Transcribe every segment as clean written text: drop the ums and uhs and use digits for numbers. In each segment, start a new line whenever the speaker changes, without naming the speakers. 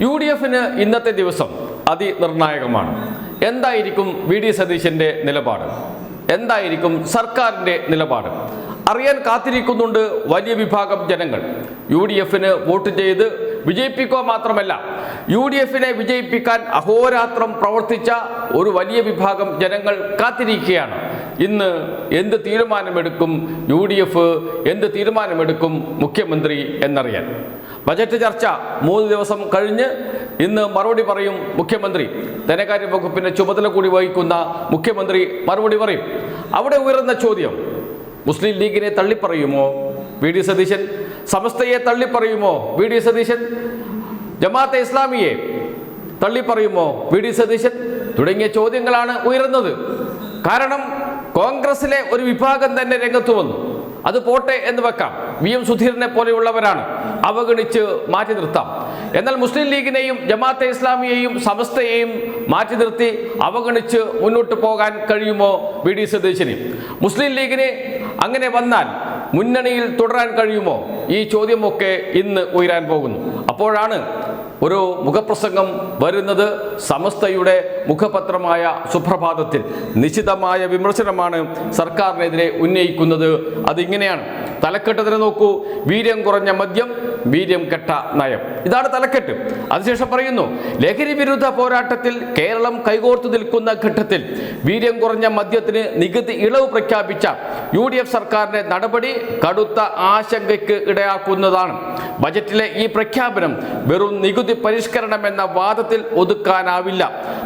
UDFന് ഇന്നത്തെ ദിവസം അതിനിർണായകമാണ്. എന്തായിരിക്കും വി ഡി സതീശന്റെ നിലപാട്? എന്തായിരിക്കും സർക്കാരിന്റെ നിലപാട്? അറിയാൻ കാത്തിരിക്കുന്നുണ്ട് വലിയ വിഭാഗം ജനങ്ങൾ. UDFന് വോട്ട് ചെയ്ത് വിജയിപ്പിക്കുക മാത്രമല്ല, UDFനെ വിജയിപ്പിക്കാൻ അഹോരാത്രം പ്രവർത്തിച്ച ഒരു വലിയ വിഭാഗം ജനങ്ങൾ കാത്തിരിക്കുകയാണ്. ഇന്ന് എന്ത് തീരുമാനമെടുക്കും UDF, എന്ത് തീരുമാനമെടുക്കും മുഖ്യമന്ത്രി എന്നറിയാൻ. ബജറ്റ് ചർച്ച 3 ദിവസം കഴിഞ്ഞ് ഇന്ന് മറുപടി പറയും മുഖ്യമന്ത്രി. ധനകാര്യ വകുപ്പിന്റെ ചുമതല കൂടി വഹിക്കുന്ന മുഖ്യമന്ത്രി മറുപടി പറയും. അവിടെ ഉയർന്ന ചോദ്യം, മുസ്ലിം ലീഗിനെ തള്ളിപ്പറയുമോ വി ഡി സതീശൻ? സമസ്തയെ തള്ളിപ്പറയുമോ വി ഡി സതീശൻ? ജമാഅത്തെ ഇസ്ലാമിയെ തള്ളിപ്പറയുമോ വി ഡി സതീശൻ? തുടങ്ങിയ ചോദ്യങ്ങളാണ് ഉയർന്നത്. കാരണം കോൺഗ്രസിലെ ഒരു വിഭാഗം തന്നെ രംഗത്ത് വന്നു. അത് പോട്ടെ എന്ന് വെക്കാം, VM സുധീരനെ പോലെയുള്ളവരാണ്, അവഗണിച്ച് മാറ്റി നിർത്താം. എന്നാൽ മുസ്ലിം ലീഗിനെയും ജമാഅത്തെ ഇസ്ലാമിയെയും സമസ്തയെയും മാറ്റി നിർത്തി അവഗണിച്ച് മുന്നോട്ട് പോകാൻ കഴിയുമോ വി ഡി സതീശന്? മുസ്ലിം ലീഗിന് അങ്ങനെ വന്നാൽ മുന്നണിയിൽ തുടരാൻ കഴിയുമോ? ഈ ചോദ്യമൊക്കെ ഇന്ന് ഉയരാൻ പോകുന്നു. അപ്പോഴാണ് ഒരു മുഖപ്രസംഗം വരുന്നത്. സമസ്തയുടെ മുഖപത്രമായ സുപ്രഭാതത്തിൽ നിശിതമായ വിമർശനമാണ് സർക്കാരിനെതിരെ ഉന്നയിക്കുന്നത്. അതിങ്ങനെയാണ്. തലക്കെട്ടതിനെ നോക്കൂ, വീര്യം കുറഞ്ഞ മദ്യം, വീര്യം കെട്ട നയം. ഇതാണ് തലക്കെട്ട്. അതിനുശേഷം പറയുന്നു, ലഹരി വിരുദ്ധ പോരാട്ടത്തിൽ കേരളം കൈകോർത്തു നിൽക്കുന്ന ഘട്ടത്തിൽ വീര്യം കുറഞ്ഞ മദ്യത്തിന് നികുതി ഇളവ് പ്രഖ്യാപിച്ച UDF സർക്കാരിന്റെ നടപടി കടുത്ത ആശങ്കയ്ക്ക് ഇടയാക്കുന്നതാണ്. ബജറ്റിലെ ഈ പ്രഖ്യാപനം വെറും നികുതി പരിഷ്കരണം എന്ന വാദത്തിൽ ഒതുക്കാനാവില്ല.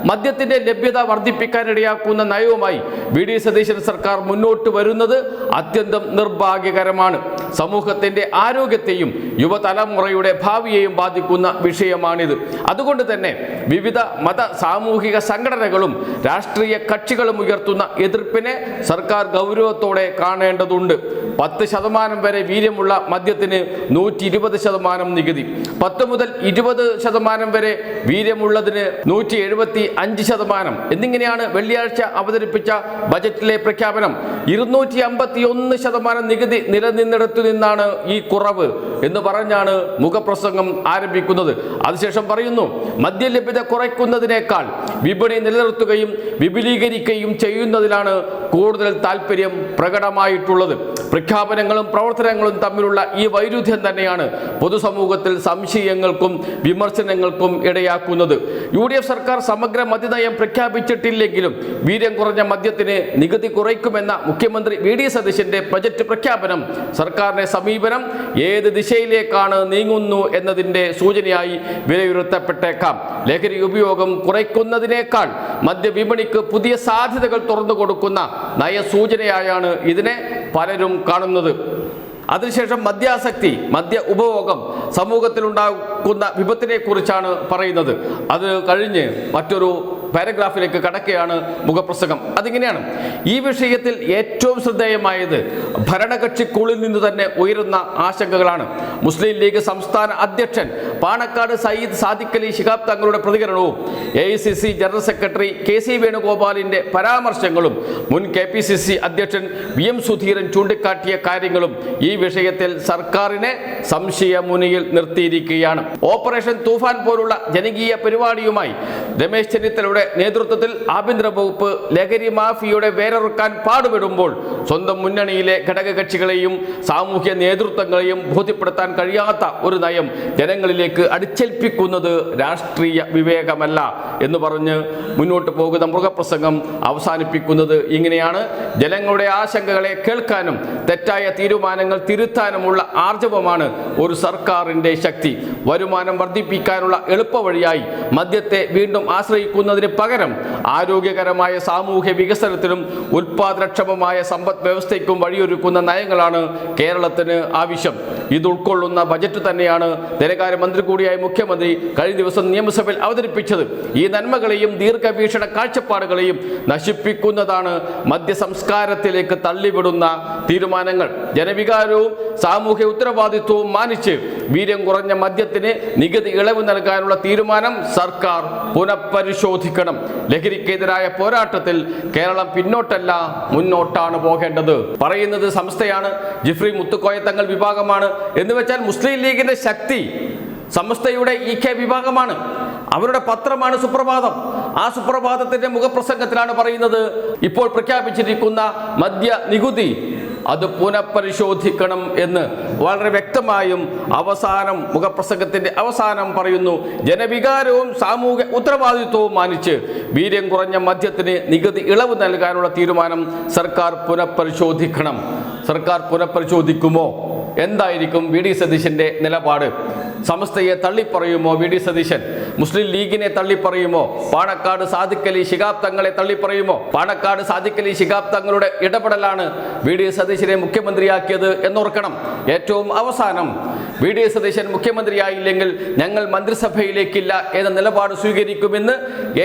മദ്യത്തിന്റെ ലഭ്യത വർദ്ധിപ്പിക്കാനിടയാക്കുന്ന നയവുമായി വി ഡി സതീശൻ സർക്കാർ മുന്നോട്ട് വരുന്നത് അത്യന്തം നിർഭാഗ്യകരമാണ്. സമൂഹത്തിന്റെ ആരോഗ്യത്തെയും യുവതലമുറയുടെ ഭാവിയെയും ബാധിക്കുന്ന വിഷയമാണിത്. അതുകൊണ്ട് തന്നെ വിവിധ മത സാമൂഹിക സംഘടനകളും രാഷ്ട്രീയ കക്ഷികളും ഉയർത്തുന്ന എതിർപ്പിനെ സർക്കാർ ഗൗരവത്തോടെ കാണേണ്ടതുണ്ട്. 10% വരെ വീര്യമുള്ള മദ്യത്തിന് 120% നികുതി, 10 മുതൽ 20% വരെ വീര്യമുള്ളതിന് 175% എന്നിങ്ങനെയാണ് വെള്ളിയാഴ്ച അവതരിപ്പിച്ച ബജറ്റിലെ പ്രഖ്യാപനം. 251% നികുതി നിലനിന്നിടത്തു നിന്നാണ് ഈ കുറവ് എന്ന് പറഞ്ഞാണ് മുഖപ്രസംഗം ആരംഭിക്കുന്നത്. അതിനുശേഷം പറയുന്നു, മദ്യലഭ്യത കുറയ്ക്കുന്നതിനേക്കാൾ വിപണി നിലനിർത്തുകയും വിപുലീകരിക്കുകയും ചെയ്യുന്നതിലാണ് കൂടുതൽ താല്പര്യം പ്രകടമായിട്ടുള്ളത്. പ്രഖ്യാപനങ്ങളും പ്രവർത്തനങ്ങളും തമ്മിലുള്ള ഈ വൈരുദ്ധ്യം തന്നെയാണ് പൊതുസമൂഹത്തിൽ സംശയങ്ങൾക്കും വിമർശനങ്ങൾക്കും ഇടയാക്കുന്നത്. UDF സർക്കാർ സമഗ്ര മദ്യനയം പ്രഖ്യാപിച്ചിട്ടില്ലെങ്കിലും വീര്യം കുറഞ്ഞ മദ്യത്തിന് നികുതി കുറയ്ക്കുമെന്ന മുഖ്യമന്ത്രി വി ഡി സതീശന്റെ ബജറ്റ് പ്രഖ്യാപനം സർക്കാരിന്റെ സമീപനം ഏത് ദിശയിലേക്കാണ് നീങ്ങുന്നു എന്നതിന്റെ സൂചനയായി വിലയിരുത്തപ്പെട്ടേക്കാം. ലഹരി ഉപയോഗം കുറയ്ക്കുന്നതിനേക്കാൾ മദ്യവിപണിക്ക് പുതിയ സാധ്യതകൾ തുറന്നു കൊടുക്കുന്ന നയസൂചനയായാണ് ഇതിനെ പലരും കാണുന്നത്. അതിനുശേഷം മദ്യാസക്തി, മദ്യ ഉപഭോഗം സമൂഹത്തിലുണ്ടാക്കുന്ന വിപത്തിനെ കുറിച്ചാണ് പറയുന്നത്. അത് കഴിഞ്ഞ് മറ്റൊരു പാരഗ്രാഫിലേക്ക് കടക്കുകയാണ് മുഖപ്രസംഗം. അതിങ്ങനെയാണ്, ഈ വിഷയത്തിൽ ഏറ്റവും ശ്രദ്ധേയമായത് ഭരണകക്ഷിക്കുള്ളിൽ നിന്ന് തന്നെ ഉയരുന്ന ആശങ്കകളാണ്. മുസ്ലിം ലീഗ് സംസ്ഥാന അധ്യക്ഷൻ പാണക്കാട് സയ്യിദ് സാദിഖ് അലി ശിഹാബ് തങ്ങളുടെ പ്രതികരണവും AICC ജനറൽ സെക്രട്ടറി KC വേണുഗോപാലിന്റെ പരാമർശങ്ങളും മുൻ KPCC അധ്യക്ഷൻ VM സുധീരൻ ചൂണ്ടിക്കാട്ടിയ കാര്യങ്ങളും ഈ വിഷയത്തിൽ സർക്കാരിനെ സംശയമുനയിൽ നിർത്തിയിരിക്കുകയാണ്. ഓപ്പറേഷൻ തൂഫാൻ പോലുള്ള ജനകീയ പരിപാടിയുമായി രമേശ് ചെന്നിത്തലയുടെ നേതൃത്വത്തിൽ ആഭ്യന്തര വകുപ്പ് ലഹരി മാഫിയയുടെ വേരറുക്കാൻ പാടുപെടുമ്പോൾ സ്വന്തം മുന്നണിയിലെ ഘടകകക്ഷികളെയും സാമൂഹ്യ നേതൃത്വങ്ങളെയും ബോധ്യപ്പെടുത്താൻ കഴിയാത്ത ഒരു നയം ജനങ്ങളിലേക്ക് അടിച്ചേൽപ്പിക്കുന്നത് രാഷ്ട്രീയ വിവേകമല്ല എന്ന് പറഞ്ഞ് മുന്നോട്ട് പോകുന്ന മുഖപ്രസംഗം അവസാനിപ്പിക്കുന്നത് ഇങ്ങനെയാണ്. ജനങ്ങളുടെ ആശങ്കകളെ കേൾക്കാനും തെറ്റായ തീരുമാനങ്ങൾ തിരുത്താനുമുള്ള ആർജവമാണ് ഒരു സർക്കാരിന്റെ ശക്തി. വരുമാനം വർദ്ധിപ്പിക്കാനുള്ള എളുപ്പവഴിയായി മദ്യത്തെ വീണ്ടും ആശ്രയിക്കുന്നതിന് പകരം ആരോഗ്യകരമായ സാമൂഹ്യ വികസനത്തിനും ഉൽപാദനക്ഷമമായ സമ്പദ് വ്യവസ്ഥയ്ക്കും വഴിയൊരുക്കുന്ന നയങ്ങളാണ് കേരളത്തിന് ആവശ്യം. ഇത് ഉൾക്കൊള്ളുന്ന ബജറ്റ് തന്നെയാണ് ധനകാര്യമന്ത്രി കൂടിയായ മുഖ്യമന്ത്രി കഴിഞ്ഞ ദിവസം നിയമസഭയിൽ അവതരിപ്പിച്ചത്. ഈ നന്മകളെയും ദീർഘവീക്ഷണ കാഴ്ചപ്പാടുകളെയും നശിപ്പിക്കുന്നതാണ് മദ്യ സംസ്കാരത്തിലേക്ക് തള്ളിവിടുന്ന തീരുമാനങ്ങൾ. ജനവികാരവും സാമൂഹ്യ ഉത്തരവാദിത്വവും മാനിച്ച് വീര്യം കുറഞ്ഞ മദ്യത്തിന് നികുതി ഇളവ് നൽകാനുള്ള തീരുമാനം സർക്കാർ പുനഃപരിശോധിക്കണം. ലഹരിക്കെതിരായ പോരാട്ടത്തിൽ കേരളം പിന്നോട്ടല്ല മുന്നോട്ടാണ് പോകേണ്ടത്. പറയുന്നത് സംസ്ഥയാണ്, ജിഫ്രി മുത്തുക്കോയ തങ്ങൾ വിഭാഗമാണ് എന്ന് വെച്ചാൽ മുസ്ലിം ലീഗിന്റെ ശക്തി സമസ്തയുടെ EK വിഭാഗമാണ്. അവരുടെ പത്രമാണ് സുപ്രഭാതം. ആ സുപ്രഭാതത്തിന്റെ മുഖപ്രസംഗത്തിലാണ് പറയുന്നത്, ഇപ്പോൾ പ്രഖ്യാപിച്ചിരിക്കുന്ന മദ്യ നികുതി അത് പുനഃപരിശോധിക്കണം എന്ന് വളരെ വ്യക്തമായും മുഖപ്രസംഗത്തിന്റെ അവസാനം പറയുന്നു. ജനവികാരവും സാമൂഹിക ഉത്തരവാദിത്വവും മാനിച്ച് വീര്യം കുറഞ്ഞ മദ്യത്തിന് നികുതി ഇളവ് നൽകാനുള്ള തീരുമാനം സർക്കാർ പുനഃപരിശോധിക്കണം. സർക്കാർ പുനഃപരിശോധിക്കുമോ? എന്തായിരിക്കും VD സതീശന്റെ നിലപാട്? സമസ്തയെ തള്ളിപ്പറയുമോ VD സതീശൻ? മുസ്ലിം ലീഗിനെ തള്ളിപ്പറയുമോ? പാണക്കാട് സാദിഖ് അലി ശിഹാബ് തങ്ങളെ തള്ളിപ്പറയുമോ? പാണക്കാട് സാദിഖ് അലി ശിഹാബ് തങ്ങളുടെ ഇടപെടലാണ് VD സതീശനെ മുഖ്യമന്ത്രിയാക്കിയത് എന്നോർക്കണം. ഏറ്റവും അവസാനം VD സതീശൻ മുഖ്യമന്ത്രിയായില്ലെങ്കിൽ ഞങ്ങൾ മന്ത്രിസഭയിലേക്കില്ല എന്ന നിലപാട് സ്വീകരിക്കുമെന്ന്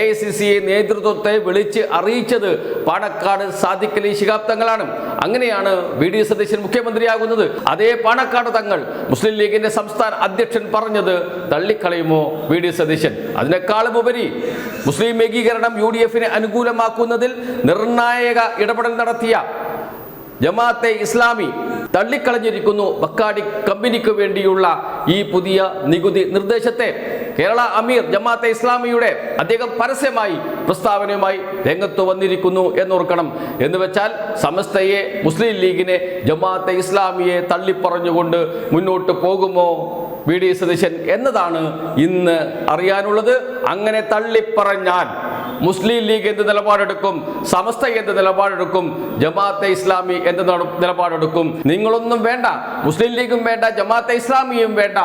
AICC നേതൃത്വത്തെ വിളിച്ച് അറിയിച്ചത് പാണക്കാട് സാദിഖ് അലി ശിഹാബ് തങ്ങളാണ്. അങ്ങനെയാണ് VD സതീശൻ മുഖ്യമന്ത്രിയാകുന്നത്. അതേ പാണക്കാട് തങ്ങൾ മുസ്ലിം ലീഗിന്റെ സംസ്ഥാന അധ്യക്ഷൻ പറഞ്ഞത് തള്ളിക്കളയുമോ VD സതീശൻ? അതിനേക്കാളും ഉപരി മുസ്ലിം ഏകീകരണം UDF-നെ അനുകൂലമാക്കുന്നതിൽ നിർണായക ഇടപെടൽ നടത്തിയ ജമാഅത്തെ ഇസ്ലാമി തള്ളിക്കളഞ്ഞിരിക്കുന്നു ബക്കാടി കമ്പനിക്ക് വേണ്ടിയുള്ള ഈ പുതിയ നികുതി നിർദ്ദേശത്തെ. കേരള അമീർ ജമാഅത്തെ ഇസ്ലാമിയുടെ അദ്ദേഹം പരസ്യമായി പ്രസ്താവനയുമായി രംഗത്ത് വന്നിരിക്കുന്നു എന്നോർക്കണം. എന്ന് വെച്ചാൽ സമസ്തയെ, മുസ്ലിം ലീഗിനെ, ജമാഅത്തെ ഇസ്ലാമിയെ തള്ളിപ്പറഞ്ഞുകൊണ്ട് മുന്നോട്ട് പോകുമോ VD സതീശൻ എന്നതാണ് ഇന്ന് അറിയാനുള്ളത്. അങ്ങനെ തള്ളിപ്പറഞ്ഞാൽ മുസ്ലിം ലീഗ് എന്ത് നിലപാടെടുക്കും? സമസ്ത എന്ത് നിലപാടെടുക്കും? ജമാഅത്തെ ഇസ്ലാമി എന്ത് നിലപാടെടുക്കും? നിങ്ങളൊന്നും വേണ്ട, മുസ്ലിം ലീഗും വേണ്ട, ജമാഅത്തെ ഇസ്ലാമിയും വേണ്ട,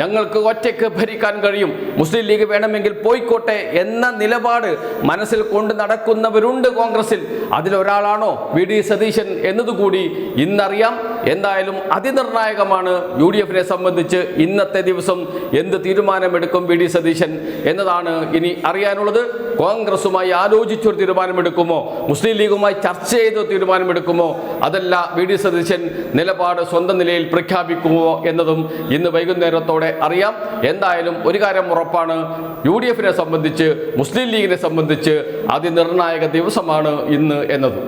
ഞങ്ങൾക്ക് ഒറ്റയ്ക്ക് ഭരിക്കാൻ കഴിയും, മുസ്ലിം ലീഗ് വേണമെങ്കിൽ പോയിക്കോട്ടെ എന്ന നിലപാട് മനസ്സിൽ കൊണ്ട് നടക്കുന്നവരുണ്ട് കോൺഗ്രസിൽ. അതിലൊരാളാണോ VD സതീശൻ എന്നതുകൂടി ഇന്നറിയാം. എന്തായാലും അതിനിർണായകമാണ് UDF-നെ സംബന്ധിച്ച് ഇന്നത്തെ ദിവസം എന്ത് തീരുമാനമെടുക്കും VD സതീശൻ എന്നതാണ് ഇനി അറിയാനുള്ളത്. കോൺഗ്രസുമായി ആലോചിച്ചൊരു തീരുമാനമെടുക്കുമോ? മുസ്ലിം ലീഗുമായി ചർച്ച ചെയ്ത് തീരുമാനമെടുക്കുമോ? അതല്ല VD സതീശൻ നിലപാട് സ്വന്തം നിലയിൽ പ്രഖ്യാപിക്കുമോ എന്നതും ഇന്ന് വൈകുന്നേരത്തോടെ അറിയാം. എന്തായാലും ഒരു കാര്യം ഉറപ്പാണ്, UDF-നെ സംബന്ധിച്ച്, മുസ്ലിം ലീഗിനെ സംബന്ധിച്ച് അതിനിർണായക ദിവസമാണ് ഇന്ന് എന്നത്.